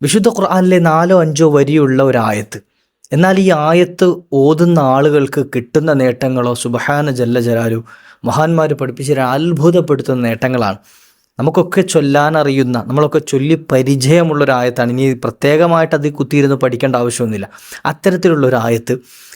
വിശുദ്ധ ഖുർആനിലെ 4 5 വരിയുള്ള ഒരു ആയത്ത്. എന്നാൽ ഈ ആയത്ത് ഓതുന്ന ആളുകൾക്ക് കിട്ടുന്ന നേട്ടങ്ങളോ സുബ്ഹാന ജല്ല ജലാലു മഹാന്മാർ പഠിപ്പിച്ച അത്ഭുതപ്പെടുത്തുന്ന നേട്ടങ്ങളാണ്. നമുക്കൊക്കെ ചൊല്ലാനറിയുന്ന, നമ്മളൊക്കെ ചൊല്ലി പരിചയമുള്ളൊരായത്താണ്. ഇനി പ്രത്യേകമായിട്ട് അത് കുത്തിയിരുന്ന് പഠിക്കേണ്ട ആവശ്യമൊന്നുമില്ല. അത്തരത്തിലുള്ളൊരായത്ത്.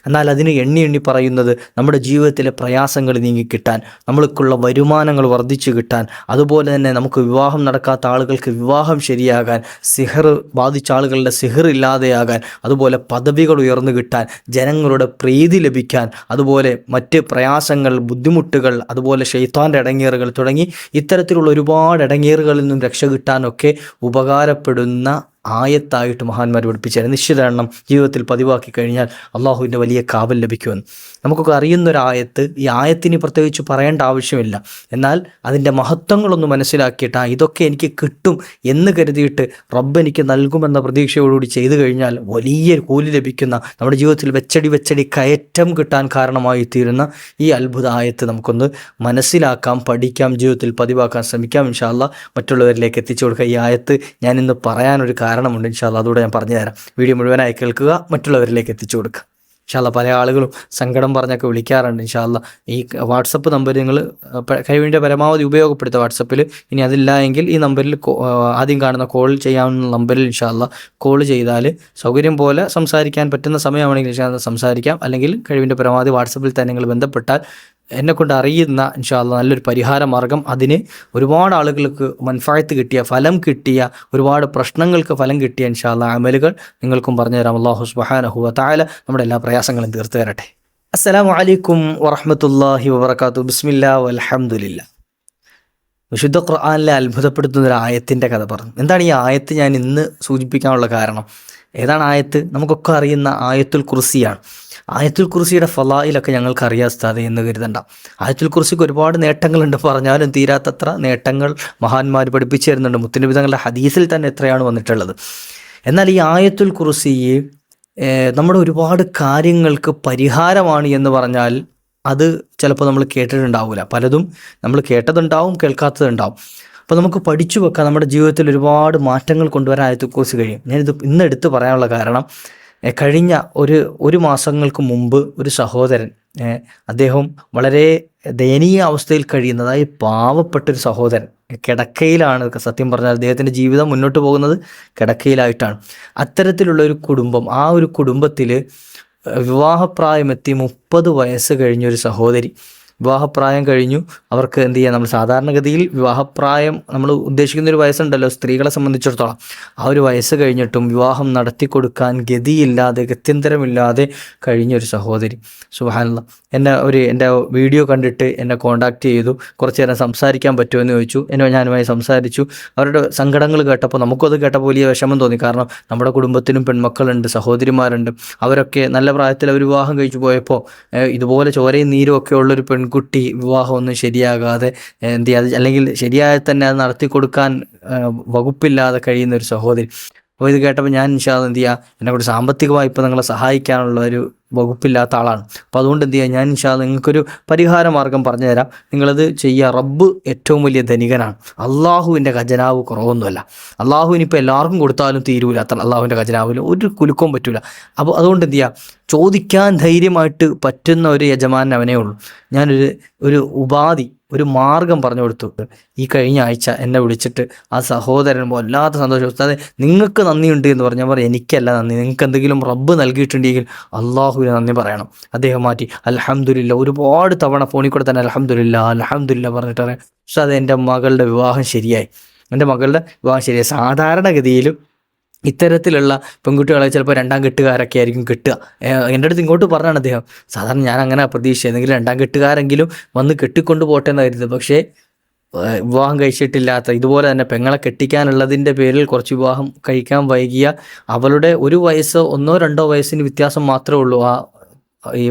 എന്നാൽ അതിന് എണ്ണി എണ്ണി പറയുന്നത് നമ്മുടെ ജീവിതത്തിലെ പ്രയാസങ്ങൾ നീങ്ങിക്കിട്ടാൻ, നമ്മൾക്കുള്ള വരുമാനങ്ങൾ വർദ്ധിച്ചു കിട്ടാൻ, അതുപോലെ തന്നെ നമുക്ക് വിവാഹം നടക്കാത്ത ആളുകൾക്ക് വിവാഹം ശരിയാകാൻ, സിഹർ ബാധിച്ച ആളുകളുടെ സിഹർ ഇല്ലാതെയാകാൻ, അതുപോലെ പദവികൾ ഉയർന്നു കിട്ടാൻ, ജനങ്ങളുടെ പ്രീതി ലഭിക്കാൻ, അതുപോലെ മറ്റ് പ്രയാസങ്ങൾ, ബുദ്ധിമുട്ടുകൾ, അതുപോലെ ശൈത്താൻ്റെ ഇടങ്ങേറുകൾ തുടങ്ങി ഇത്തരത്തിലുള്ള ഒരുപാട് ഇടങ്ങേറുകളിൽ നിന്നും രക്ഷ കിട്ടാനൊക്കെ ഉപകാരപ്പെടുന്ന ആയത്തായിട്ട് മഹാന്മാർ പഠിപ്പിച്ചാൽ നിശ്ചിത എണ്ണം ജീവിതത്തിൽ പതിവാക്കി കഴിഞ്ഞാൽ അള്ളാഹുവിൻ്റെ വലിയ കാവൽ ലഭിക്കുമെന്ന്. നമുക്കൊക്കെ അറിയുന്നൊരായത്ത്. ഈ ആയത്തിന് പ്രത്യേകിച്ച് പറയേണ്ട ആവശ്യമില്ല. എന്നാൽ അതിൻ്റെ മഹത്വങ്ങളൊന്ന് മനസ്സിലാക്കിയിട്ട് ഇതൊക്കെ എനിക്ക് കിട്ടും എന്ന് കരുതിയിട്ട് റബ്ബ് എനിക്ക് നൽകുമെന്ന പ്രതീക്ഷയോടുകൂടി ചെയ്തു കഴിഞ്ഞാൽ വലിയ കൂലി ലഭിക്കുന്ന, നമ്മുടെ ജീവിതത്തിൽ വെച്ചടി കയറ്റം കിട്ടാൻ കാരണമായി തീരുന്ന ഈ അത്ഭുത ആയത്ത് നമുക്കൊന്ന് മനസ്സിലാക്കാം, പഠിക്കാം, ജീവിതത്തിൽ പതിവാക്കാൻ ശ്രമിക്കാം. ഇൻഷാ അല്ലാഹ് മറ്റുള്ളവരിലേക്ക് എത്തിച്ചു കൊടുക്കുക. ഈ ആയത്ത് ഞാൻ ഇന്ന് പറയാനൊരു കാരണമുണ്ട്. ഇൻഷാ അല്ലാഹ് അതോടെ ഞാൻ പറഞ്ഞു തരാം. വീഡിയോ മുഴുവനായി കേൾക്കുക, മറ്റുള്ളവരിലേക്ക് എത്തിച്ചു കൊടുക്കുക. ഇൻഷാ അല്ലാഹ് പല ആളുകളും സങ്കടം പറഞ്ഞൊക്കെ വിളിക്കാറുണ്ട്. ഇൻഷാ അല്ലാഹ് ഈ വാട്സപ്പ് നമ്പർ നിങ്ങൾ കഴിവിൻ്റെ പരമാവധി ഉപയോഗപ്പെടുത്തുക. വാട്സപ്പിൽ ഇനി അതില്ല എങ്കിൽ ഈ നമ്പറിൽ ആദ്യം കാണുന്ന കോൾ ചെയ്യാവുന്ന നമ്പറിൽ ഇൻഷാ അല്ലാഹ് കോൾ ചെയ്താൽ സൗകര്യം പോലെ സംസാരിക്കാൻ പറ്റുന്ന സമയമാണെങ്കിൽ ഇൻഷാ അല്ലാഹ് സംസാരിക്കാം. അല്ലെങ്കിൽ കഴിവിൻ്റെ പരമാവധി വാട്സപ്പിൽ തന്നെ നിങ്ങൾ ബന്ധപ്പെട്ടാൽ എന്നെക്കൊണ്ട് അറിയുന്ന ഇൻഷാ അല്ലാഹ് നല്ലൊരു പരിഹാര മാർഗം, അതിന് ഒരുപാട് ആളുകൾക്ക് മൻഫഅത്ത് കിട്ടിയ, ഫലം കിട്ടിയ, ഒരുപാട് പ്രശ്നങ്ങൾക്ക് ഫലം കിട്ടിയ ഇൻഷാ അല്ലാഹ് അമലുകൾ നിങ്ങൾക്കും പറഞ്ഞു തരാം. അല്ലാഹു സുബ്ഹാനഹു വ തആല നമ്മുടെ എല്ലാ പ്രയാസങ്ങളും തീർത്തു തരട്ടെ. അസ്സലാമു അലൈക്കും വറഹ്മത്തുള്ളാഹി വബറകാതുഹു. ബിസ്മില്ലാഹി വൽഹംദുലില്ലാഹ്. വിശുദ്ധ ഖുർആനിലെ അത്ഭുതപ്പെടുത്തുന്ന ഒരു ആയത്തിൻ്റെ കഥ പറഞ്ഞു. എന്താണ് ഈ ആയത്ത് ഞാൻ ഇന്ന് സൂചിപ്പിക്കാനുള്ള കാരണം? ഏതാണ് ആയത്ത്? നമുക്കൊക്കെ അറിയുന്ന ആയത്തുൽ കുർസിയാണ്. ആയത്തുൽ കുർസിയുടെ ഫളായിലൊക്കെ ഞങ്ങൾക്ക് അറിയാം ഉസ്താദേ എന്ന് കരുതണ്ട. ആയത്തുൽ കുർസിക്ക് ഒരുപാട് നേട്ടങ്ങളുണ്ട്, പറഞ്ഞാലും തീരാത്തത്ര നേട്ടങ്ങൾ മഹാന്മാർ പഠിപ്പിച്ചു തരുന്നുണ്ട്. മുത്തുനബി തങ്ങളുടെ ഹദീസിൽ തന്നെ എത്രയാണ് വന്നിട്ടുള്ളത്. എന്നാൽ ഈ ആയത്തുൽ കുർസി നമ്മുടെ ഒരുപാട് കാര്യങ്ങൾക്ക് പരിഹാരമാണ് എന്ന് പറഞ്ഞാൽ അത് ചിലപ്പോൾ നമ്മൾ കേട്ടിട്ടുണ്ടാവില്ല. പലതും നമ്മൾ കേട്ടതുണ്ടാവും, കേൾക്കാത്തതുണ്ടാവും. അപ്പോൾ നമുക്ക് പഠിച്ചു വെക്കാം. നമ്മുടെ ജീവിതത്തിൽ ഒരുപാട് മാറ്റങ്ങൾ കൊണ്ടുവരാൻ ആയത്തുൽ കുർസി കഴിയും. ഞാനിത് ഇന്ന് എടുത്ത് പറയാനുള്ള കാരണം, കഴിഞ്ഞ ഒരു മാസങ്ങൾക്ക് മുമ്പ് ഒരു സഹോദരൻ, അദ്ദേഹം വളരെ ദയനീയ അവസ്ഥയിൽ കഴിയുന്ന, അതായത് പാവപ്പെട്ടൊരു സഹോദരൻ, കിടക്കയിലാണ്. സത്യം പറഞ്ഞാൽ അദ്ദേഹത്തിൻ്റെ ജീവിതം മുന്നോട്ട് പോകുന്നത് കിടക്കയിലായിട്ടാണ്. അത്തരത്തിലുള്ള ഒരു കുടുംബം, ആ ഒരു കുടുംബത്തിൽ വിവാഹപ്രായമെത്തി 30 വയസ്സ് കഴിഞ്ഞൊരു സഹോദരി, വിവാഹപ്രായം കഴിഞ്ഞു. അവർക്ക് എന്ത് ചെയ്യാം, നമ്മൾ സാധാരണഗതിയിൽ വിവാഹപ്രായം നമ്മൾ ഉദ്ദേശിക്കുന്ന ഒരു വയസ്സുണ്ടല്ലോ സ്ത്രീകളെ സംബന്ധിച്ചിടത്തോളം. ആ ഒരു വയസ്സ് കഴിഞ്ഞിട്ടും വിവാഹം നടത്തി കൊടുക്കാൻ ഗതിയില്ലാതെ, ഗത്യന്തരമില്ലാതെ കഴിഞ്ഞൊരു സഹോദരി. സുബ്ഹാനല്ലാഹ്. എൻ്റെ വീഡിയോ കണ്ടിട്ട് എന്നെ കോൺടാക്റ്റ് ചെയ്തു. കുറച്ച് നേരം സംസാരിക്കാൻ പറ്റുമെന്ന് ചോദിച്ചു. ഞാനുമായി സംസാരിച്ചു. അവരുടെ സങ്കടങ്ങൾ കേട്ടപ്പോൾ നമുക്കത് കേട്ടപ്പോൾ വലിയ വിഷമം തോന്നി. കാരണം നമ്മുടെ കുടുംബത്തിനും പെൺമക്കളുണ്ട്, സഹോദരിമാരുണ്ട്. അവരൊക്കെ നല്ല പ്രായത്തിൽ അവർ വിവാഹം കഴിച്ചു പോയപ്പോൾ ഇതുപോലെ ചോരയും നീരും ഒക്കെ ഉള്ളൊരു പെൺകുട്ടി വിവാഹമൊന്നും ശരിയാകാതെ എന്ത് ചെയ്യുക, അല്ലെങ്കിൽ ശരിയായ തന്നെ അത് നടത്തി കൊടുക്കാൻ വകുപ്പില്ലാതെ കഴിയുന്ന ഒരു സഹോദരി. അപ്പോൾ ഇത് കേട്ടപ്പോൾ ഞാൻ ഇൻഷാ അല്ലാഹ് എന്ത് ചെയ്യുക, എന്നെക്കൂടി സാമ്പത്തികമായി ഇപ്പോൾ നിങ്ങളെ സഹായിക്കാനുള്ള ഒരു വകുപ്പില്ലാത്ത ആളാണ്. അപ്പോൾ അതുകൊണ്ട് എന്ത് ചെയ്യുക, ഞാൻ ഇൻഷാ അല്ലാഹ് നിങ്ങൾക്കൊരു പരിഹാര മാർഗം പറഞ്ഞു തരാം. നിങ്ങളത് ചെയ്യുക. റബ്ബ് ഏറ്റവും വലിയ ധനികനാണ്. അള്ളാഹുവിൻ്റെ ഖജനാവ് കുറവൊന്നുമല്ല. അള്ളാഹുവിനിപ്പോൾ എല്ലാവർക്കും കൊടുത്താലും തീരൂല. അത്ര അള്ളാഹുവിൻ്റെ ഖജനാവിൽ ഒരു കുലുക്കവും പറ്റൂല. അപ്പോൾ അതുകൊണ്ട് എന്ത് ചെയ്യുക, ചോദിക്കാൻ ധൈര്യമായിട്ട് പറ്റുന്ന ഒരു യജമാനൻ അവനേ ഉള്ളൂ. ഞാനൊരു ഉപാധി, ഒരു മാർഗം പറഞ്ഞു കൊടുത്തു. ഈ കഴിഞ്ഞ ആഴ്ച എന്നെ വിളിച്ചിട്ട് ആ സഹോദരൻ വല്ലാത്ത സന്തോഷം, ഉസ്താദേ നിങ്ങൾക്ക് നന്ദിയുണ്ട് എന്ന് പറഞ്ഞാൽ പറയും, എനിക്കല്ല നന്ദി, നിങ്ങൾക്ക് എന്തെങ്കിലും റബ്ബ് നൽകിയിട്ടുണ്ടെങ്കിൽ അള്ളാഹുവിന് നന്ദി പറയണം. അദ്ദേഹം മാറ്റി അൽഹംദുലില്ലാ, ഒരുപാട് തവണ ഫോണിൽ കൂടെ തന്നെ അൽഹംദുലില്ലാ പറഞ്ഞിട്ട് പറയാം, ഉസ്താദേ എൻ്റെ മകളുടെ വിവാഹം ശരിയായി. സാധാരണഗതിയിലും ഇത്തരത്തിലുള്ള പെൺകുട്ടികളെ ചിലപ്പോൾ 2ാം കെട്ടുകാരൊക്കെ ആയിരിക്കും കിട്ടുക. എൻ്റെ അടുത്ത് ഇങ്ങോട്ട് പറഞ്ഞാണ് അദ്ദേഹം, സാധാരണ ഞാൻ അങ്ങനെ പ്രതീക്ഷിച്ചത്, എന്തെങ്കിലും 2ാം കെട്ടുകാരെങ്കിലും വന്ന് കെട്ടിക്കൊണ്ട് പോട്ടെ എന്നായിരുന്നു. പക്ഷേ വിവാഹം കഴിച്ചിട്ടില്ലാത്ത, ഇതുപോലെ തന്നെ പെങ്ങളെ കെട്ടിക്കാനുള്ളതിൻ്റെ പേരിൽ കുറച്ച് വിവാഹം കഴിക്കാൻ വൈകിയ, അവളുടെ 1 വയസ്സോ 1 2 വയസ്സിന് വ്യത്യാസം മാത്രമേ ഉള്ളൂ ഈ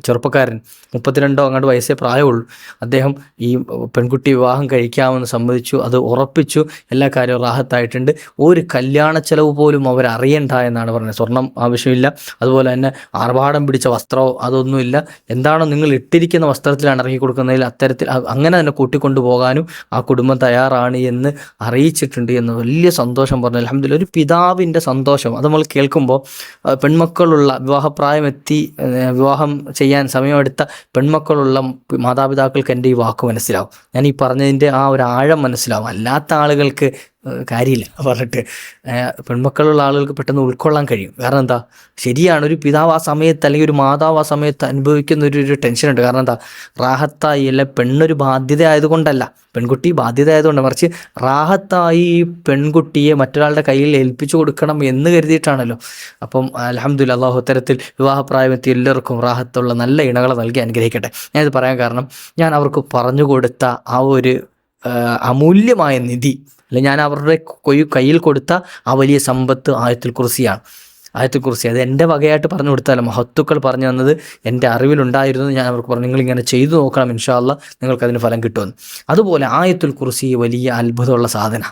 ചെറുപ്പക്കാരൻ 32 അങ്ങോട്ട് വയസ്സേ പ്രായമുള്ളൂ. അദ്ദേഹം ഈ പെൺകുട്ടി വിവാഹം കഴിക്കാമെന്ന് സമ്മതിച്ചു, അത് ഉറപ്പിച്ചു, എല്ലാ കാര്യവും റാഹത്തായിട്ടുണ്ട്. ഒരു കല്യാണ ചെലവ് പോലും അവരറിയണ്ട എന്നാണ് പറഞ്ഞത്. സ്വർണം ആവശ്യമില്ല, അതുപോലെ തന്നെ ആർഭാടം പിടിച്ച വസ്ത്രമോ അതൊന്നുമില്ല. എന്താണോ നിങ്ങൾ ഇട്ടിരിക്കുന്ന വസ്ത്രത്തിലാണ് ഇറക്കി കൊടുക്കുന്നതിൽ അത്തരത്തിൽ അങ്ങനെ തന്നെ കൂട്ടിക്കൊണ്ടു പോകാനും ആ കുടുംബം തയ്യാറാണ് എന്ന് അറിയിച്ചിട്ടുണ്ട് എന്ന് വലിയ സന്തോഷം പറഞ്ഞു. അൽഹംദുലില്ലാഹ്, ഒരു പിതാവിൻ്റെ സന്തോഷം അത് നമ്മൾ കേൾക്കുമ്പോൾ, പെൺമക്കളുള്ള വിവാഹപ്രായമെത്തി വിവാഹം ചെയ്യാൻ സമയമെടുത്ത പെൺമക്കളുള്ള മാതാപിതാക്കൾക്ക് എൻ്റെ ഈ വാക്ക് മനസ്സിലാവും, ഞാൻ ഈ പറഞ്ഞതിൻ്റെ ആ ഒരു ആഴം മനസ്സിലാവും. അല്ലാത്ത ആളുകൾക്ക് കാര്യമില്ല പറഞ്ഞിട്ട്, പെൺമക്കളുള്ള ആളുകൾക്ക് പെട്ടെന്ന് ഉൾക്കൊള്ളാൻ കഴിയും. കാരണം എന്താ, ശരിയാണ്, ഒരു പിതാവ് ആ സമയത്ത് അല്ലെങ്കിൽ ഒരു മാതാവ് ആ സമയത്ത് അനുഭവിക്കുന്ന ഒരു ടെൻഷനുണ്ട്. കാരണം എന്താ, റാഹത്തായി അല്ല, പെണ്ണൊരു ബാധ്യത ആയതുകൊണ്ടല്ല, പെൺകുട്ടി ബാധ്യത ആയതുകൊണ്ട്, മറിച്ച് റാഹത്തായി ഈ പെൺകുട്ടിയെ മറ്റൊരാളുടെ കയ്യിൽ ഏൽപ്പിച്ചു കൊടുക്കണം എന്ന് കരുതിയിട്ടാണല്ലോ. അപ്പം അൽഹംദുലില്ലാഹ്, അല്ലാഹു തരത്തിൽ വിവാഹപ്രായമെത്തി എല്ലാവർക്കും റാഹത്തുള്ള നല്ല ഇണകളെ നൽകി അനുഗ്രഹിക്കട്ടെ. ഞാനിത് പറയാൻ കാരണം, ഞാൻ അവർക്ക് പറഞ്ഞു കൊടുത്ത ആ ഒരു അമൂല്യമായ നിധി, അല്ലെ ഞാൻ അവരുടെ കയ്യിൽ കൊടുത്ത ആ വലിയ സമ്പത്ത് ആയത്തുൽ കുർസിയാണ്. ആയത്തുൽ കുർസി അത് എൻ്റെ വകയായിട്ട് പറഞ്ഞു കൊടുത്താലും മഹത്തുക്കൾ പറഞ്ഞു തന്നത് എൻ്റെ അറിവിലുണ്ടായിരുന്നു. ഞാൻ അവർക്ക് പറഞ്ഞു, നിങ്ങളിങ്ങനെ ചെയ്തു നോക്കണം, ഇൻഷാ അല്ലാഹ് നിങ്ങൾക്കതിന് ഫലം കിട്ടുമെന്ന്. അതുപോലെ ആയത്തുൽ കുർസി വലിയ അത്ഭുതമുള്ള സാധന,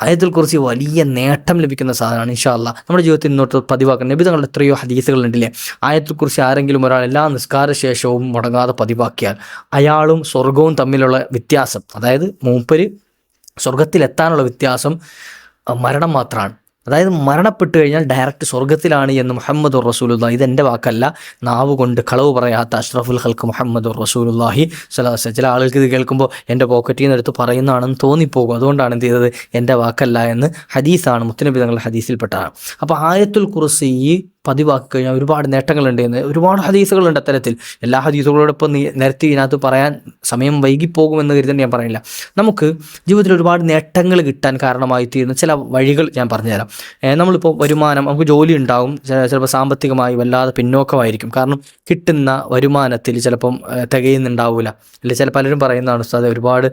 ആയത്തുൽ കുർസി വലിയ നേട്ടം ലഭിക്കുന്ന സാധനമാണ്. ഇൻഷാ അല്ലാഹ് നമ്മുടെ ജീവിതത്തിൽ ഇന്നോട്ട് പതിവാക്കണം. നബി തങ്ങളുടെ എത്രയോ ഹദീസുകളുണ്ടല്ലേ, ആയത്തുൽ കുർസി ആരെങ്കിലും ഒരാൾ എല്ലാ നിസ്കാര ശേഷവും മുടങ്ങാതെ പതിവാക്കിയാൽ അയാളും സ്വർഗവും തമ്മിലുള്ള വ്യത്യാസം, അതായത് മൂപ്പര് സ്വർഗത്തിലെത്താനുള്ള വ്യത്യാസം മരണം മാത്രമാണ്. അതായത് മരണപ്പെട്ട് കഴിഞ്ഞാൽ ഡയറക്റ്റ് സ്വർഗത്തിലാണ് എന്ന് മുഹമ്മദുർ റസൂലുള്ളാഹി, ഇതെൻ്റെ വാക്കല്ല, നാവ് കൊണ്ട് കളവ് പറയാത്ത അഷ്റഫുൽ ഖൽക്ക് മുഹമ്മദുർ റസൂലുള്ളാഹി സ്വല്ലല്ലാഹു അലൈഹി വസല്ലം. ചില ആളുകൾക്ക് ഇത് കേൾക്കുമ്പോൾ എൻ്റെ പോക്കറ്റിൽ നിന്ന് എടുത്ത് പറയുന്നതാണെന്ന് തോന്നിപ്പോകും. അതുകൊണ്ടാണ് എന്ത് ചെയ്തത്, എൻ്റെ വാക്കല്ല എന്ന് ഹദീസാണ്, മുത്തുനബി തങ്ങളുടെ ഹദീസിൽപ്പെട്ടാണ്. അപ്പോൾ ആയത്തുൽ കുർസി പതിവാക്കി കഴിഞ്ഞാൽ ഒരുപാട് നേട്ടങ്ങളുണ്ട് എന്ന് ഒരുപാട് ഹദീസുകളുണ്ട് അത്തരത്തിൽ. എല്ലാ ഹദീസുകളോടൊപ്പം നിരത്തി ഇതിനകത്ത് പറയാൻ സമയം വൈകിപ്പോകുമെന്ന് കരുതി ഞാൻ പറയില്ല. നമുക്ക് ജീവിതത്തിൽ ഒരുപാട് നേട്ടങ്ങൾ കിട്ടാൻ കാരണമായി തീരുന്ന ചില വഴികൾ ഞാൻ പറഞ്ഞുതരാം. നമ്മളിപ്പോൾ വരുമാനം, നമുക്ക് ജോലി ഉണ്ടാകും, ചിലപ്പോൾ സാമ്പത്തികമായി വല്ലാതെ പിന്നോക്കമായിരിക്കും. കാരണം കിട്ടുന്ന വരുമാനത്തിൽ ചിലപ്പം തികയുന്നുണ്ടാവില്ല. അല്ലെ ചില പലരും പറയുന്നതാണ്, ഉസ്താദ് ഒരുപാട്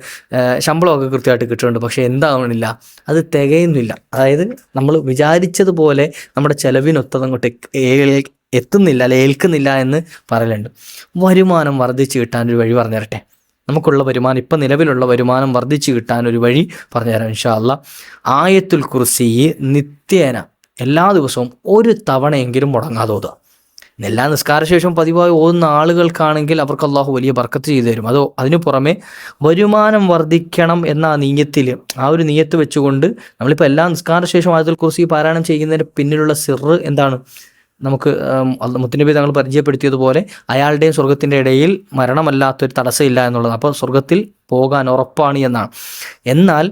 ശമ്പളമൊക്കെ കൃത്യമായിട്ട് കിട്ടുന്നുണ്ട്, പക്ഷേ എന്താവണില്ല, അത് തികയുന്നില്ല. അതായത് നമ്മൾ വിചാരിച്ചതുപോലെ നമ്മുടെ ചിലവിനൊത്തതങ്ങോട്ട് എത്തുന്നില്ല, അല്ലെ ഏൽക്കുന്നില്ല എന്ന് പറയലുണ്ട്. വരുമാനം വർദ്ധിച്ചു കിട്ടാനൊരു വഴി പറഞ്ഞു തരട്ടെ. നമുക്കുള്ള വരുമാനം, ഇപ്പം നിലവിലുള്ള വരുമാനം വർദ്ധിച്ചു കിട്ടാനൊരു വഴി പറഞ്ഞു തരാം ഇൻഷാ അല്ലാഹ്. ആയത്തുൽ കുർസി നിത്യേന എല്ലാ ദിവസവും ഒരു തവണയെങ്കിലും മുടങ്ങാതെ ഓതുക. എല്ലാ നിസ്കാരശേഷവും പതിവായി ഓതുന്ന ആളുകൾക്കാണെങ്കിൽ അവർക്ക് അള്ളാഹു വലിയ ബർക്കത്ത് ചെയ്തു തരും. അതിനു പുറമെ വരുമാനം വർദ്ധിക്കണം എന്ന ആ നീയത്തിൽ, ആ ഒരു നീയത്ത് വെച്ചുകൊണ്ട് നമ്മളിപ്പോൾ എല്ലാ നിസ്കാരശേഷവും ആയത്തുൽ കുർസി പാരായണം ചെയ്യുന്നതിന് പിന്നിലുള്ള സിറ് എന്താണ്, നമുക്ക് മുത്തുനബി തങ്ങൾ പരിചയപ്പെടുത്തിയതുപോലെ അയാളുടെയും സ്വർഗത്തിൻ്റെ ഇടയിൽ മരണമല്ലാത്തൊരു തടസ്സമില്ല എന്നുള്ളത്. അപ്പോൾ സ്വർഗത്തിൽ പോകാൻ ഉറപ്പാണ് എന്നാണ്. എന്നാൽ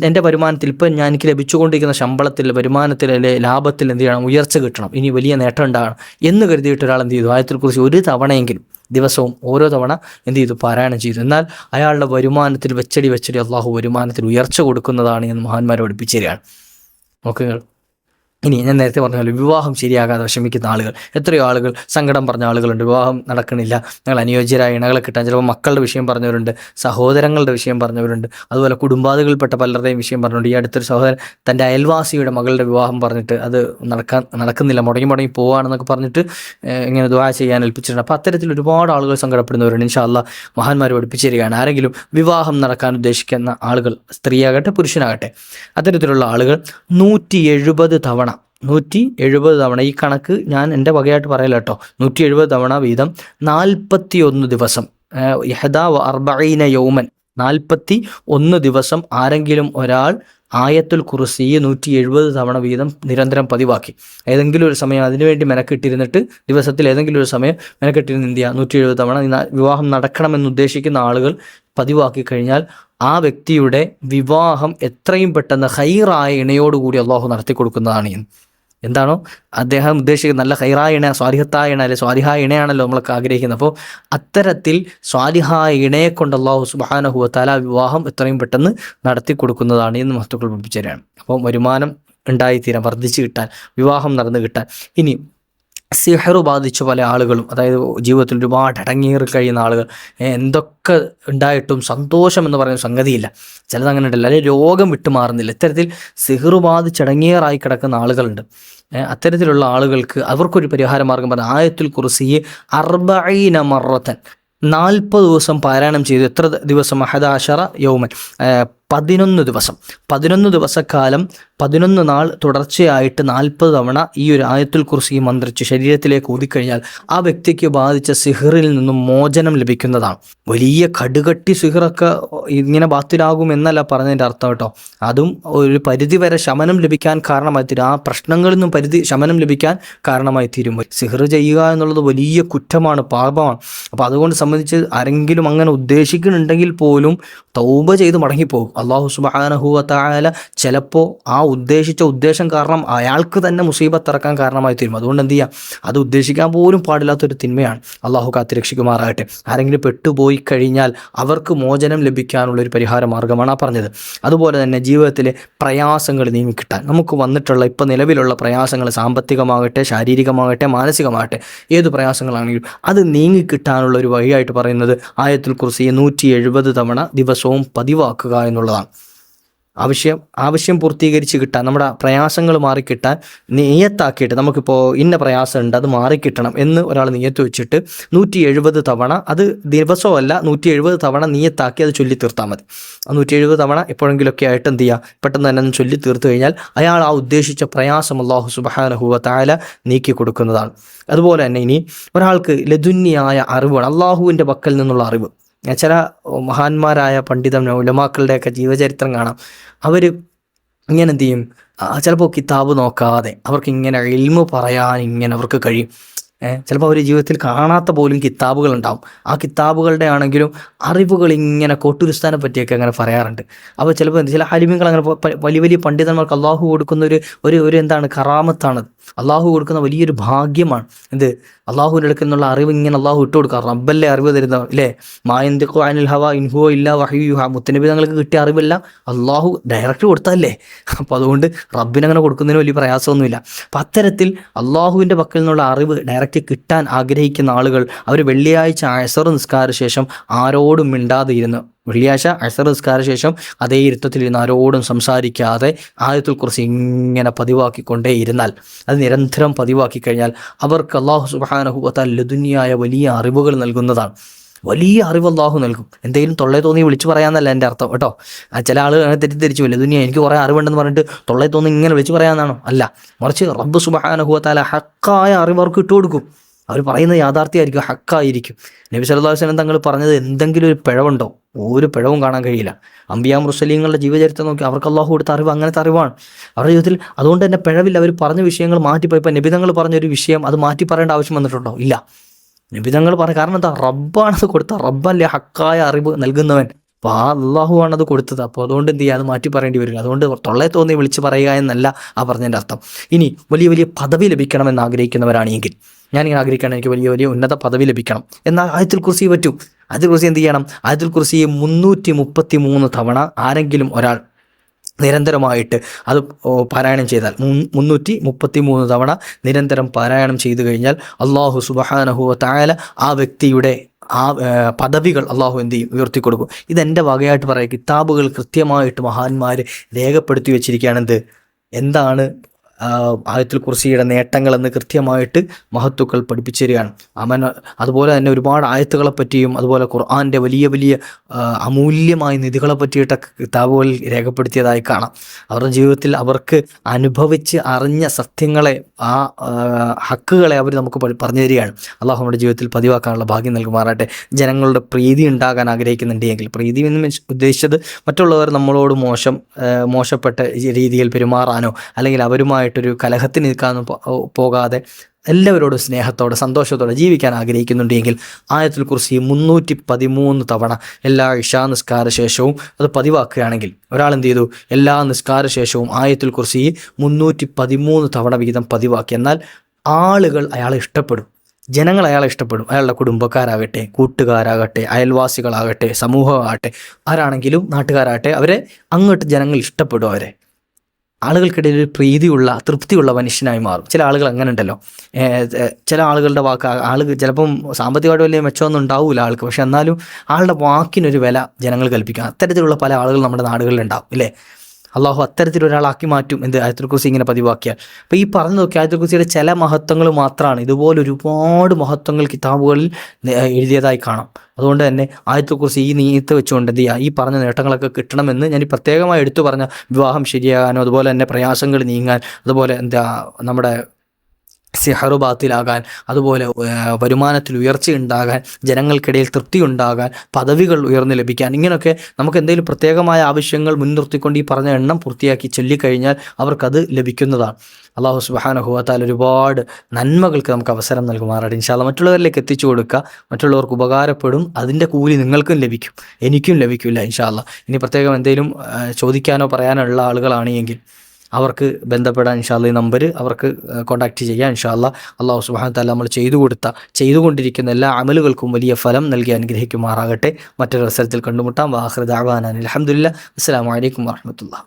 എൻ്റെ വരുമാനത്തിൽ ഇപ്പം എനിക്ക് ലഭിച്ചുകൊണ്ടിരിക്കുന്ന ശമ്പളത്തിൽ, വരുമാനത്തിൽ, അല്ലെ ലാഭത്തിൽ എന്ത് ചെയ്യണം, ഉയർച്ച കിട്ടണം, ഇനി വലിയ നേട്ടം ഉണ്ടാകണം എന്ന് കരുതിയിട്ട് ഒരാൾ എന്ത് ചെയ്തു, ആയത്തിനെക്കുറിച്ച് ഒരു തവണയെങ്കിലും ദിവസവും ഓരോ തവണ എന്ത് ചെയ്തു, പാരായണം ചെയ്തു. എന്നാൽ അയാളുടെ വരുമാനത്തിൽ വെച്ചടി അള്ളാഹു വരുമാനത്തിൽ ഉയർച്ച കൊടുക്കുന്നതാണ് എന്ന് മഹാന്മാരെ പഠിപ്പിച്ചു തരികയാണ്. നോക്കുക. ഇനി ഞാൻ നേരത്തെ പറഞ്ഞല്ലോ, വിവാഹം ശരിയാകാതെ വിഷമിക്കുന്ന ആളുകൾ, എത്രയോ ആളുകൾ സങ്കടം പറഞ്ഞ ആളുകളുണ്ട്, വിവാഹം നടക്കണില്ല, ഞങ്ങൾ അനുയോജ്യരായ ഇണകളെ കിട്ടാൻ, ചിലപ്പോൾ മക്കളുടെ വിഷയം പറഞ്ഞവരുണ്ട്, സഹോദരങ്ങളുടെ വിഷയം പറഞ്ഞവരുണ്ട്, അതുപോലെ കുടുംബാദികൾപ്പെട്ട പലരുടെയും വിഷയം പറഞ്ഞുകൊണ്ട്. ഈ അടുത്തൊരു സഹോദരൻ തൻ്റെ അയൽവാസിയുടെ മകളുടെ വിവാഹം പറഞ്ഞിട്ട് അത് നടക്കുന്നില്ല, മുടങ്ങി പോവുകയാണെന്നൊക്കെ പറഞ്ഞിട്ട് ഇങ്ങനെ ദുആ ചെയ്യാൻ ഏൽപ്പിച്ചിട്ടുണ്ട്. അപ്പോൾ അത്തരത്തിൽ ഒരുപാട് ആളുകൾ സങ്കടപ്പെടുന്നവരുണ്ട്. ഇൻഷാ അല്ലാഹ് മഹാന്മാർ പഠിപ്പിച്ചു തരികയാണ്, ആരെങ്കിലും വിവാഹം നടക്കാൻ ഉദ്ദേശിക്കുന്ന ആളുകൾ, സ്ത്രീയാകട്ടെ പുരുഷനാകട്ടെ, അത്തരത്തിലുള്ള ആളുകൾ 170 തവണ, ഈ കണക്ക് ഞാൻ എൻ്റെ വകയായിട്ട് പറയല കേട്ടോ, 170 തവണ വീതം 41 ദിവസം, 41 യൗമൻ, 41 ദിവസം ആരെങ്കിലും ഒരാൾ ആയത്തുൽ കുർസി 170 തവണ വീതം നിരന്തരം പതിവാക്കി, ഏതെങ്കിലും ഒരു സമയം അതിനുവേണ്ടി മെനക്കെട്ടിരുന്നിട്ട്, ദിവസത്തിൽ ഏതെങ്കിലും ഒരു സമയം മെനക്കെട്ടിരുന്ന് എന്ത് ചെയ്യുക, 170 തവണ വിവാഹം നടക്കണമെന്ന് ഉദ്ദേശിക്കുന്ന ആളുകൾ പതിവാക്കി കഴിഞ്ഞാൽ ആ വ്യക്തിയുടെ വിവാഹം എത്രയും പെട്ടെന്ന് ഖൈറായ ഇണയോടുകൂടി അള്ളാഹു നടത്തി കൊടുക്കുന്നതാണ്. എന്താണോ അദ്ദേഹം ഉദ്ദേശിക്കുന്നത്, നല്ല ഖൈറായ ഇണ, സ്വാലിഹത്തായ ഇണ, അല്ലെ സ്വാലിഹായ ഇണയാണല്ലോ നമ്മളൊക്കെ ആഗ്രഹിക്കുന്നത്. അപ്പോൾ അത്തരത്തിൽ സ്വാലിഹായ ഇണയെ കൊണ്ട് അള്ളാഹു സുബ്ഹാനഹു വ തആല വിവാഹം എത്രയും പെട്ടെന്ന് നടത്തി കൊടുക്കുന്നതാണ് എന്ന് മഹത്തുക്കൾ പഠിപ്പിച്ചു തരികയാണ്. അപ്പോൾ വരുമാനം ഉണ്ടായിത്തീരാൻ, വർദ്ധിച്ചു കിട്ടാൻ, വിവാഹം നടന്നു കിട്ടാൻ. ഇനി സിഹ്റ് ബാധിച്ച പല ആളുകളും, അതായത് ജീവിതത്തിൽ ഒരുപാട് അടങ്ങിയേറി കഴിയുന്ന ആളുകൾ, എന്തൊക്കെ ഉണ്ടായിട്ടും സന്തോഷം എന്ന് പറയുന്ന സംഗതിയില്ല, ചിലത് അങ്ങനെ ഉണ്ടല്ലോ, അല്ലെങ്കിൽ രോഗം വിട്ടുമാറുന്നില്ല, ഇത്തരത്തിൽ സിഹ്റ് ബാധിച്ചടങ്ങിയേറായി കിടക്കുന്ന ആളുകളുണ്ട്. അത്തരത്തിലുള്ള ആളുകൾക്ക് അവർക്കൊരു പരിഹാര മാർഗം പറഞ്ഞ ആയത്തുൽ കുർസി 40 മറത്തൻ 40 ദിവസം പാരായണം ചെയ്തു. എത്ര ദിവസം? 11 യൗമൻ 11 ദിവസക്കാലം 11 നാൾ തുടർച്ചയായിട്ട് 40 തവണ ഈ ഒരു ആയത്തുൽ കുർസി മന്ത്രിച്ച് ശരീരത്തിലേക്ക് ഊതിക്കഴിഞ്ഞാൽ ആ വ്യക്തിക്ക് ബാധിച്ച സിഹറിൽ നിന്നും മോചനം ലഭിക്കുന്നതാണ്. വലിയ കടുകട്ടി സിഹറൊക്കെ ഇങ്ങനെ ബാത്തിലാകും എന്നല്ല പറഞ്ഞതിൻ്റെ അർത്ഥം കേട്ടോ. അതും ഒരു പരിധി വരെ ശമനം ലഭിക്കാൻ കാരണമായി തീരും. ആ പ്രശ്നങ്ങളിൽ നിന്നും ശമനം ലഭിക്കാൻ കാരണമായി തീരും. സിഹർ ചെയ്യുക എന്നുള്ളത് വലിയ കുറ്റമാണ്, പാപമാണ്. അപ്പോൾ അതുകൊണ്ട് സംബന്ധിച്ച് ആരെങ്കിലും അങ്ങനെ ഉദ്ദേശിക്കുന്നുണ്ടെങ്കിൽ പോലും തൗബ ചെയ്ത് മടങ്ങിപ്പോകും. അള്ളാഹു സുബ്ഹാനഹു വ തആല ചിലപ്പോൾ ആ ഉദ്ദേശിച്ച ഉദ്ദേശം കാരണം അയാൾക്ക് തന്നെ മുസീബത്ത് ഇറക്കാൻ കാരണമായി തീരും. അതുകൊണ്ട് എന്ത് ചെയ്യുക, അത് ഉദ്ദേശിക്കാൻ പോലും പാടില്ലാത്തൊരു തിന്മയാണ്. അള്ളാഹു കാത്തിരക്ഷിക്കുമാറാകട്ടെ. ആരെങ്കിലും പെട്ടുപോയി കഴിഞ്ഞാൽ അവർക്ക് മോചനം ലഭിക്കാനുള്ളൊരു പരിഹാര മാർഗ്ഗമാണ് ആ പറഞ്ഞത്. അതുപോലെ തന്നെ ജീവിതത്തിലെ പ്രയാസങ്ങൾ നീങ്ങിക്കിട്ടാൻ, നമുക്ക് വന്നിട്ടുള്ള ഇപ്പോൾ നിലവിലുള്ള പ്രയാസങ്ങൾ സാമ്പത്തികമാകട്ടെ, ശാരീരികമാകട്ടെ, മാനസികമാകട്ടെ, ഏത് പ്രയാസങ്ങളാണെങ്കിലും അത് നീങ്ങിക്കിട്ടാനുള്ള ഒരു വഴിയായിട്ട് പറയുന്നത് ആയത്തുൽ കുർസി 170 തവണ ദിവസവും പതിവാക്കുക എന്നുള്ളതാണ്. ആവശ്യം പൂർത്തീകരിച്ച് കിട്ടാൻ, നമ്മുടെ പ്രയാസങ്ങൾ മാറിക്കിട്ടാൻ നിയത്താക്കിയിട്ട്, നമുക്കിപ്പോൾ ഇന്ന പ്രയാസമുണ്ട് അത് മാറിക്കിട്ടണം എന്ന് ഒരാൾ നിയത്ത് വെച്ചിട്ട് 170 തവണ, അത് ദിവസമല്ല 170 തവണ നിയത്താക്കി അത് ചൊല്ലി തീർത്താൽ മതി. 170 തവണ എപ്പോഴെങ്കിലുമൊക്കെ ആയിട്ട് എന്ത് ചെയ്യുക, പെട്ടെന്ന് തന്നെ ചൊല്ലി തീർത്തു കഴിഞ്ഞാൽ അയാൾ ആ ഉദ്ദേശിച്ച പ്രയാസം അല്ലാഹു സുബ്ഹാനഹു വ തആല നീക്കി കൊടുക്കുന്നതാണ്. അതുപോലെ തന്നെ ഇനി ഒരാൾക്ക് ലദുന്നിയായ അറിവാണ്, അള്ളാഹുവിൻ്റെ പക്കൽ നിന്നുള്ള അറിവ്. ചില മഹാന്മാരായ ഉലമാക്കളുടെയൊക്കെ ജീവചരിത്രം കാണാം. അവർ ഇങ്ങനെ എന്ത് ചെയ്യും, ചിലപ്പോൾ കിതാബ് നോക്കാതെ അവർക്ക് ഇങ്ങനെ ഇൽമു പറയാൻ ഇങ്ങനെ അവർക്ക് കഴിയും. ചിലപ്പോൾ അവർ ജീവിതത്തിൽ കാണാത്ത പോലും കിതാബുകൾ ഉണ്ടാവും. ആ കിതാബുകളുടെ ആണെങ്കിലും അറിവുകൾ ഇങ്ങനെ കോട്ടുരുസ്ഥാനെ പറ്റിയൊക്കെ അങ്ങനെ പറയാറുണ്ട്. അപ്പോൾ ചിലപ്പോൾ ചില ആലിമ്യങ്ങൾ അങ്ങനെ വലിയ വലിയ പണ്ഡിതന്മാർക്ക് അള്ളാഹു കൊടുക്കുന്ന ഒരു എന്താണ് കറാമത്താണ്, അള്ളാഹു കൊടുക്കുന്ന വലിയൊരു ഭാഗ്യമാണ്. എന്ത്, അള്ളാഹുവിൻ്റെ അടുക്കൽ നിന്നുള്ള അറിവ് ഇങ്ങനെ അള്ളാഹു ഇട്ട് കൊടുക്കുക. റബ്ബല്ലേ അറിവ് തരുന്ന, അല്ലേ? മായന്തിഖു അനിൽ ഹവ ഇൻ ഹുവ ഇല്ലാ വഹ്യുഹാ. മുത്തനബി തങ്ങൾക്ക് കിട്ടിയ അറിവല്ല അള്ളാഹു ഡയറക്റ്റ് കൊടുത്തതല്ലേ. അപ്പോൾ അതുകൊണ്ട് റബ്ബിനങ്ങനെ കൊടുക്കുന്നതിന് വലിയ പ്രയാസമൊന്നുമില്ല. അപ്പം അത്തരത്തിൽ അള്ളാഹുവിൻ്റെ പക്കൽ നിന്നുള്ള അറിവ് ഡയറക്റ്റ് കിട്ടാൻ ആഗ്രഹിക്കുന്ന ആളുകൾ അവർ വെള്ളിയാഴ്ച അസർ നിസ്കാര ശേഷം ആരോടും മിണ്ടാതെ ഇരുന്ന്, വെള്ളിയാഴ്ച അസർ നിസ്കാര ശേഷം അതേ ഇരുത്തത്തിലിരുന്ന് ആരോടും സംസാരിക്കാതെ ആയത്തുൽ കുർസി ഇങ്ങനെ പതിവാക്കിക്കൊണ്ടേ ഇരുന്നാൽ, അത് നിരന്തരം പതിവാക്കി കഴിഞ്ഞാൽ അവർക്ക് അല്ലാഹു സുബ്ഹാനഹു വ തആല ലദുനിയായ വലിയ അറിവുകൾ നൽകുന്നതാണ്. വലിയ അറിവ് അല്ലാഹു നൽകും. എന്തെങ്കിലും തൊള്ളേ തോന്നി വിളിച്ചു പറയാമെന്നല്ല എൻ്റെ അർത്ഥം കേട്ടോ. ചില ആളുകൾ അങ്ങനെ തെറ്റിദ്ധരിച്ചു പോലും, ലദുനിയ എനിക്ക് കുറേ അറിവുണ്ടെന്ന് പറഞ്ഞിട്ട് തൊള്ളേ തോന്നി ഇങ്ങനെ വിളിച്ചു പറയാമെന്നാണോ? അല്ല, മറിച്ച് റബ്ബ് സുബ്ഹാനഹു വ തആല ഹക്കായ അറിവ് അവർക്ക് ഇട്ടുകൊടുക്കും. അവർ പറയുന്നത് യാഥാർത്ഥ്യമായിരിക്കും, ഹക്കായിരിക്കും. നബി സല്ലല്ലാഹു അലൈഹി വസല്ലം തങ്ങൾ പറഞ്ഞത് എന്തെങ്കിലും ഒരു പിഴവുണ്ടോ? ഒരു പിഴവും കാണാൻ കഴിയില്ല. അമ്പിയാ മുർസലീങ്ങളുടെ ജീവചരിത്രം നോക്കി അവർക്ക് അള്ളാഹു കൊടുത്ത അറിവ് അങ്ങനത്തെ അറിവാണ് അവരുടെ ജീവിതത്തിൽ. അതുകൊണ്ട് തന്നെ പിഴവില്ല. അവർ പറഞ്ഞ വിഷയങ്ങൾ മാറ്റിപ്പോയി. ഇപ്പം നബിതങ്ങൾ പറഞ്ഞൊരു വിഷയം അത് മാറ്റി പറയേണ്ട ആവശ്യം വന്നിട്ടുണ്ടോ? ഇല്ല. നബിതങ്ങൾ പറഞ്ഞ കാരണം എന്താ? റബ്ബാണത് കൊടുത്ത, റബ്ബല്ലേ ഹക്കായ അറിവ് നൽകുന്നവൻ. അപ്പോൾ ആ അള്ളാഹു ആണത് കൊടുത്തത്. അപ്പോൾ അതുകൊണ്ട് എന്ത് ചെയ്യുക, അത് മാറ്റി പറയേണ്ടി വരില്ല. അതുകൊണ്ട് തൊള്ളേ തോന്നി വിളിച്ച് പറയുക എന്നല്ല ആ പറഞ്ഞതിൻ്റെ അർത്ഥം. ഇനി വലിയ വലിയ പദവി ലഭിക്കണമെന്ന് ആഗ്രഹിക്കുന്നവരാണെങ്കിൽ, ഞാനിങ്ങനെ ആഗ്രഹിക്കുകയാണ് എനിക്ക് വലിയ വലിയ ഉന്നത പദവി ലഭിക്കണം, എന്നാൽ ആയത്തുൽ കുർസി പറ്റും. ആയത്തുൽ കുർസി എന്ത് ചെയ്യണം? ആയത്തുൽ കുർസി 333 തവണ ആരെങ്കിലും ഒരാൾ നിരന്തരമായിട്ട് അത് പാരായണം ചെയ്താൽ, 333 തവണ നിരന്തരം പാരായണം ചെയ്തു കഴിഞ്ഞാൽ അല്ലാഹു സുബ്ഹാനഹു വ തആല ആ വ്യക്തിയുടെ ആ പദവികൾ അള്ളാഹു എന്ത് ചെയ്യും? ഉയർത്തിക്കൊടുക്കും. ഇതെൻ്റെ വകയായിട്ട് പറയുക. കിതാബുകൾ കൃത്യമായിട്ട് മഹാന്മാർ രേഖപ്പെടുത്തി വെച്ചിരിക്കുകയാണ്. എന്താണ് ആയത്തുൽ കുർസിയുടെ നേട്ടങ്ങളെന്ന് കൃത്യമായിട്ട് മഹത്തുക്കൾ പഠിപ്പിച്ചു തരികയാണ്. അതുപോലെ തന്നെ ഒരുപാട് ആയത്തുകളെ പറ്റിയും അതുപോലെ ഖുർആൻ്റെ വലിയ വലിയ അമൂല്യമായ നിധികളെ പറ്റിയിട്ടൊക്കെ കിതാബുകൾ രേഖപ്പെടുത്തിയതായി കാണാം. അവരുടെ ജീവിതത്തിൽ അവർക്ക് അനുഭവിച്ച് അറിഞ്ഞ സത്യങ്ങളെ, ആ ഹക്കുകളെ അവർ നമുക്ക് പറഞ്ഞു തരികയാണ്. അള്ളാഹു നമ്മുടെ ജീവിതത്തിൽ പതിവാക്കാനുള്ള ഭാഗ്യം നൽകുമാറാട്ടെ. ജനങ്ങളുടെ പ്രീതി ഉണ്ടാകാൻ ആഗ്രഹിക്കുന്നുണ്ടെങ്കിൽ, പ്രീതി എന്ന് ഉദ്ദേശിച്ചത് മറ്റുള്ളവർ നമ്മളോട് മോശപ്പെട്ട രീതിയിൽ പെരുമാറാനോ അല്ലെങ്കിൽ അവരുമായിട്ടൊരു കലഹത്തിന് നിൽക്കാനോ പോകാതെ എല്ലാവരോടും സ്നേഹത്തോടെ സന്തോഷത്തോടെ ജീവിക്കാൻ ആഗ്രഹിക്കുന്നുണ്ടെങ്കിൽ ആയത്തുൽ കുർസി 313 തവണ എല്ലാ ഇശാ നിസ്കാര ശേഷവും അത് പതിവാക്കുകയാണെങ്കിൽ, ഒരാൾ എന്ത് ചെയ്തു? എല്ലാ നിസ്കാര ശേഷവും ആയത്തുൽ കുർസി 313 തവണ വീതം പതിവാക്കി. എന്നാൽ ആളുകൾ അയാളെ ഇഷ്ടപ്പെടും, ജനങ്ങൾ അയാളെ ഇഷ്ടപ്പെടും. അയാളുടെ കുടുംബക്കാരാകട്ടെ, കൂട്ടുകാരാകട്ടെ, അയൽവാസികളാകട്ടെ, സമൂഹമാകട്ടെ, ആരാണെങ്കിലും നാട്ടുകാരാകട്ടെ, അവരെ അങ്ങോട്ട് ജനങ്ങൾ ഇഷ്ടപ്പെടും. അവരെ ആളുകൾക്കിടയിൽ ഒരു പ്രീതിയുള്ള തൃപ്തിയുള്ള മനുഷ്യനായി മാറും. ചില ആളുകൾ അങ്ങനെ ഉണ്ടല്ലോ. ചില ആളുകളുടെ ആളുകൾ ചിലപ്പം സാമ്പത്തികമായിട്ട് വലിയ മെച്ചമൊന്നും ഉണ്ടാവില്ല ആൾക്ക്, പക്ഷെ എന്നാലും ആളുടെ വാക്കിനൊരു വില ജനങ്ങൾ കൽപ്പിക്കും. അത്തരത്തിലുള്ള പല ആളുകൾ നമ്മുടെ നാടുകളിലുണ്ടാവും, ഇല്ലേ? അള്ളാഹു അത്തരത്തിലൊരാളാക്കി മാറ്റും എന്ത് ആയത്തുൽ കുർസി ഇങ്ങനെ പതിവാക്കിയാൽ. അപ്പോൾ ഈ പറഞ്ഞു നോക്കി ആയത്തുൽ കുർസിയുടെ ചില മഹത്വങ്ങൾ മാത്രമാണ്, ഇതുപോലെ ഒരുപാട് മഹത്വങ്ങൾ കിതാബുകളിൽ എഴുതിയതായി കാണാം. അതുകൊണ്ട് തന്നെ ആയത്തുൽ കുർസി ഈ നീയത്ത് വെച്ചുകൊണ്ട് എന്ത് ചെയ്യുക, ഈ പറഞ്ഞ നേട്ടങ്ങളൊക്കെ കിട്ടണമെന്ന് ഞാൻ പ്രത്യേകമായി എടുത്തു പറഞ്ഞ വിവാഹം ശരിയാകാനോ അതുപോലെ തന്നെ പ്രയാസങ്ങൾ നീങ്ങാൻ, അതുപോലെ എന്താ നമ്മുടെ സിഹറു ബാത്തിലാകാൻ, അതുപോലെ വരുമാനത്തിൽ ഉയർച്ചയുണ്ടാകാൻ, ജനങ്ങൾക്കിടയിൽ തൃപ്തി ഉണ്ടാകാൻ, പദവികൾ ഉയർന്നു ലഭിക്കാൻ, ഇങ്ങനെയൊക്കെ നമുക്ക് എന്തെങ്കിലും പ്രത്യേകമായ ആവശ്യങ്ങൾ മുൻനിർത്തിക്കൊണ്ട് ഈ പറഞ്ഞ എണ്ണം പൂർത്തിയാക്കി ചൊല്ലിക്കഴിഞ്ഞാൽ അവർക്കത് ലഭിക്കുന്നതാണ്. അള്ളാഹു സുബ്ഹാനഹു വ തആല ഒരുപാട് നന്മകൾക്ക് നമുക്ക് അവസരം നൽകുമാറാട്ടെ. ഇൻഷാ അല്ലാഹ് മറ്റുള്ളവരിലേക്ക് എത്തിച്ചു കൊടുക്കുക, മറ്റുള്ളവർക്ക് ഉപകാരപ്പെടും, അതിൻ്റെ കൂലി നിങ്ങൾക്കും ലഭിക്കും, എനിക്കും ലഭിക്കില്ല ഇൻഷാ അല്ലാഹ്. ഇനി പ്രത്യേകം എന്തെങ്കിലും ചോദിക്കാനോ പറയാനോ ഉള്ള ആളുകളാണെങ്കിൽ അവർക്ക് ബന്ധപ്പെടാൻ ഇൻഷാ അല്ലാഹ് ഈ നമ്പർ അവർക്ക് കോൺടാക്റ്റ് ചെയ്യാം ഇൻഷാ അല്ലാഹ്. അള്ളാഹു സുബ്ഹാനഹു വ തആല നമ്മൾ ചെയ്തുകൊണ്ടിരിക്കുന്ന എല്ലാ അമലുകൾക്കും വലിയ ഫലം നൽകി അനുഗ്രഹിക്കുമാറാകട്ടെ. മറ്റൊരു അവസരത്തിൽ കണ്ടുമുട്ടാം. വആഖിറു ദഅ്വാനാ അൽഹംദുലില്ലാഹ്. അസ്സലാമു അലൈക്കും വറഹ്മത്തുള്ളാഹി.